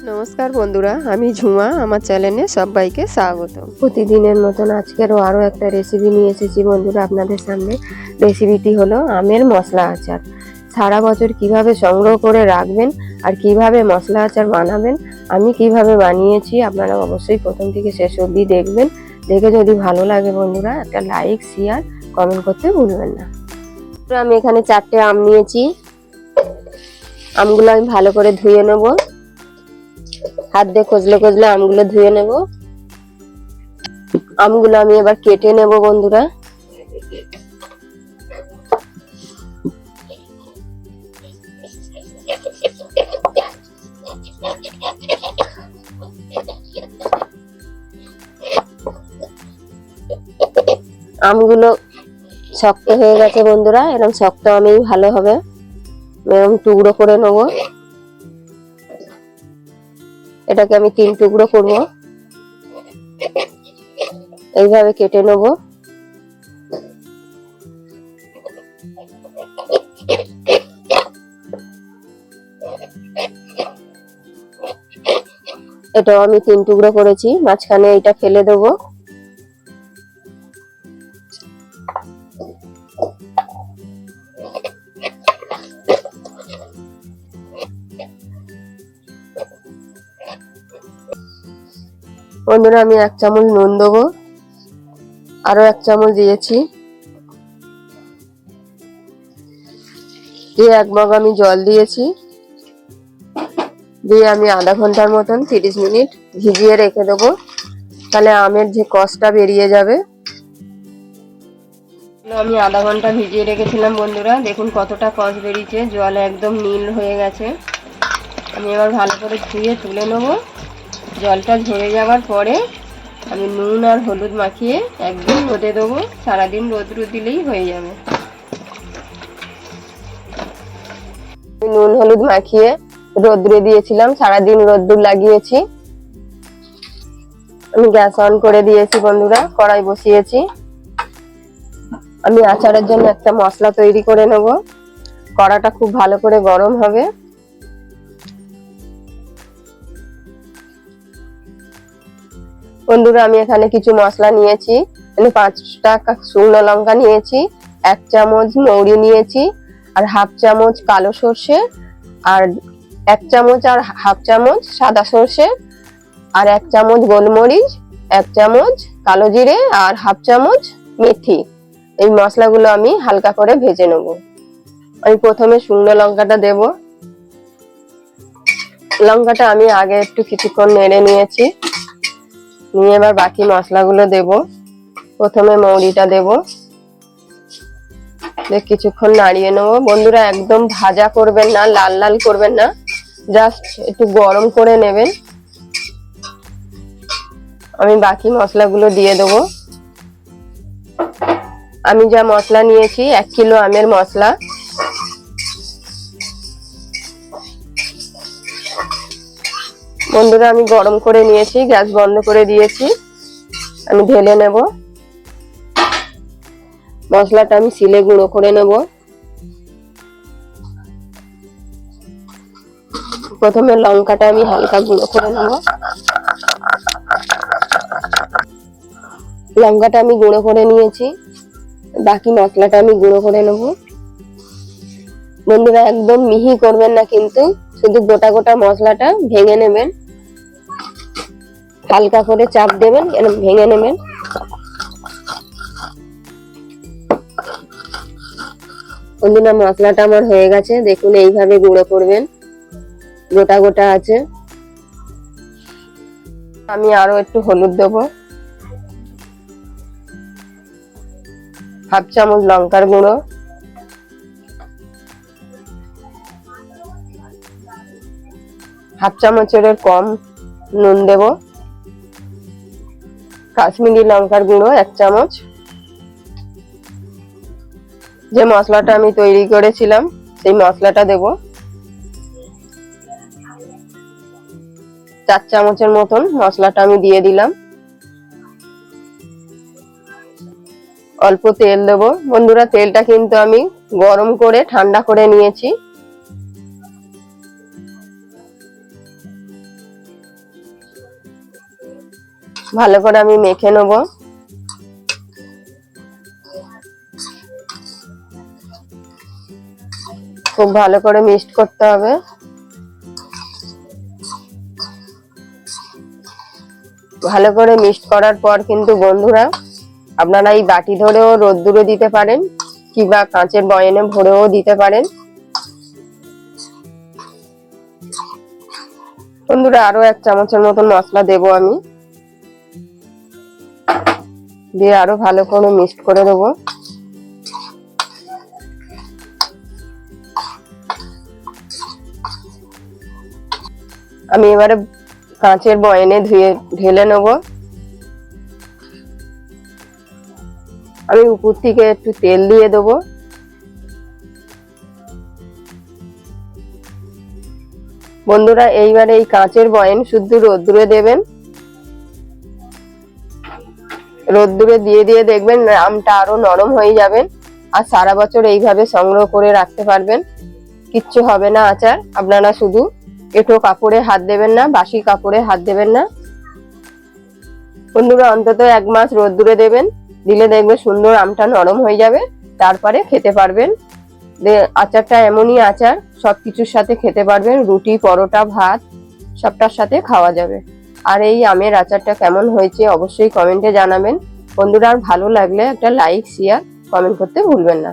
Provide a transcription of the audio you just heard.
নমস্কার বন্ধুরা, আমি ঝুমা। আমার চ্যানেলে সবাইকে স্বাগত। প্রতিদিনের মতন আজকেরও আরও একটা রেসিপি নিয়ে এসেছি বন্ধুরা আপনাদের সামনে। রেসিপিটি হলো আমের মশলা আচার। সারা বছর কিভাবে সংগ্রহ করে রাখবেন আর কিভাবে মশলা আচার বানাবেন, আমি কিভাবে বানিয়েছি আপনারা অবশ্যই প্রথম থেকে শেষ অবধি দেখবেন। দেখে যদি ভালো লাগে বন্ধুরা একটা লাইক, শেয়ার, কমেন্ট করতে ভুলবেন না। আমি এখানে 4টে আম নিয়েছি। আমগুলো আমি ভালো করে ধুয়ে নেব। হাত দিয়ে কচলে কচলে আমগুলো ধুয়ে নেব। আমগুলো আমি এবার কেটে নেব বন্ধুরা। আমগুলো শক্ত হয়ে গেছে বন্ধুরা, এরকম শক্ত আমি ভালো হবে। এরকম টুকরো করে নেব। এটাকে আমি 3 টুকরো করব। এইভাবে কেটে নেব। এটাও আমি 3 টুকরো করেছি। মাঝখানে এটা ফেলে দেব। বন্ধুরা আমি 1 চামচ নুন দেবো। আরো 1 চামচ দিয়েছি। দিয়ে 1 মগ আমি জল দিয়েছি। দিয়ে আমি আধা ঘন্টার মতন 30 মিনিট ভিজিয়ে রেখে দেবো। তাহলে আমের যে কষটা বেরিয়ে যাবে। আমি আধা ঘন্টা ভিজিয়ে রেখেছিলাম বন্ধুরা, দেখুন কতটা কষ বেরিয়েছে। জল একদম নীল হয়ে গেছে। আমি এবার ভালো করে ধুয়ে তুলে নেব। জলটা ঝরে যাওয়ার পরে আমি নুন আর হলুদ মাখিয়ে একদম রোদে দেবো। সারাদিন রোদ দিলেই হয়ে যাবে। নুন হলুদ মাখিয়ে রোদ্রে দিয়েছিলাম, সারাদিন রোদ্দুর লাগিয়েছি। আমি গ্যাস অন করে দিয়েছি বন্ধুরা, কড়াই বসিয়েছি। আমি আচারের জন্য একটা মশলা তৈরি করে নেব। কড়াটা খুব ভালো করে গরম হবে। বন্ধুরা আমি এখানে কিছু মশলা নিয়েছি। 5টা শুকনো লঙ্কা নিয়েছি, 1 চামচ মৌরি নিয়েছি, আর হাফ চামচ কালো সর্ষে, আর 1 চামচ আর হাফ চামচ সাদা সর্ষে, আর 1 চামচ গোলমরিচ, 1 চামচ কালো জিরে, আর হাফ চামচ মেথি। এই মশলাগুলো আমি হালকা করে ভেজে নেব। আমি প্রথমে শুকনো লঙ্কাটা দেব। লঙ্কাটা আমি আগে একটু কিছুক্ষণ নেড়ে নিয়েছি। নিয়ে এবার বাকি মশলাগুলো দেব। প্রথমে মৌরিটা দেব। কিছুক্ষণ নাড়িয়ে নেব বন্ধুরা। একদম ভাজা করবেন না, লাল লাল করবেন না, জাস্ট একটু গরম করে নেবেন। আমি বাকি মশলাগুলো দিয়ে দেবো। আমি যা মশলা নিয়েছি 1 কিলো আমের মশলা। বন্ধুরা আমি গরম করে নিয়েছি, গ্যাস বন্ধ করে দিয়েছি। আমি ঢেলে নেব। মশলাটা আমি শিলে গুঁড়ো করে নেব। প্রথমে লঙ্কাটা আমি হালকা গুঁড়ো করে নেব। লঙ্কাটা আমি গুঁড়ো করে নিয়েছি। বাকি মশলাটা আমি গুঁড়ো করে নেব। বন্ধুরা একদম মিহি করবেন না, কিন্তু শুধু গোটা গোটা মশলাটা ভেঙে নেবেন। হালকা করে চাপ দেবেন, ভেঙে নেবেন। বন্ধুরা মশলাটা আমার হয়ে গেছে, দেখুন এইভাবে গুঁড়ো করবেন, গোটা গোটা আছে। আমি আরো একটু হলুদ দেবো। হাফ চামচ লঙ্কার গুঁড়ো, হাফ চামচের কম নুন দেব। কাশ্মীরি লঙ্কার গুঁড়ো 1 চামচ। যে মশলাটা আমি তৈরি করেছিলাম সেই মশলাটা দেব। 4 চামচের মতন মশলাটা আমি দিয়ে দিলাম। অল্প তেল দেব। বন্ধুরা তেলটা কিন্তু আমি গরম করে ঠান্ডা করে নিয়েছি। ভালো করে আমি মেখে নেব। খুব ভালো করে মিক্সড করতে হবে। ভালো করে মিক্সড করার পর কিন্তু বন্ধুরা আপনারা এই বাটি ধরেও রোদ্দুরে দিতে পারেন কিংবা কাঁচের বয়ামে ভরেও দিতে পারেন। বন্ধুরা আরো 1 চামচের মতন মশলা দেব আমি, দিয়ে আরো ভালো করে মিক্সড করে দেবো। আমি এবারে কাঁচের বয়ামে ঢেলে নেব। আমি উপর থেকে একটু তেল দিয়ে দেবো। বন্ধুরা এইবারে এই কাঁচের বয়াম শুধু রোদ্দুরে দেবেন। রোদ্দুরে দিয়ে দিয়ে দেখবেন আমটা আরো নরম হয়ে যাবেন, আর সারা বছর এইভাবে সংগ্রহ করে রাখতে পারবেন, কিচ্ছু হবে না আচার। আপনারা শুধু এঁটো কাপড়ে হাত দেবেন না, বাসি কাপড়ে হাত দেবেন না। বন্ধুরা অন্তত 1 মাস রোদ্দুরে দেবেন, দিলে দেখবে সুন্দর আমটা নরম হয়ে যাবে, তারপরে খেতে পারবেন। আচারটা এমনই আচার, সবকিছুর সাথে খেতে পারবেন, রুটি, পরোটা, ভাত সবটার সাথে খাওয়া যাবে। আর এই আমের আচারটা কেমন হয়েছে অবশ্যই কমেন্টে জানাবেন। বন্ধুরা আর ভালো লাগলে একটা লাইক, শেয়ার, কমেন্ট করতে ভুলবেন না।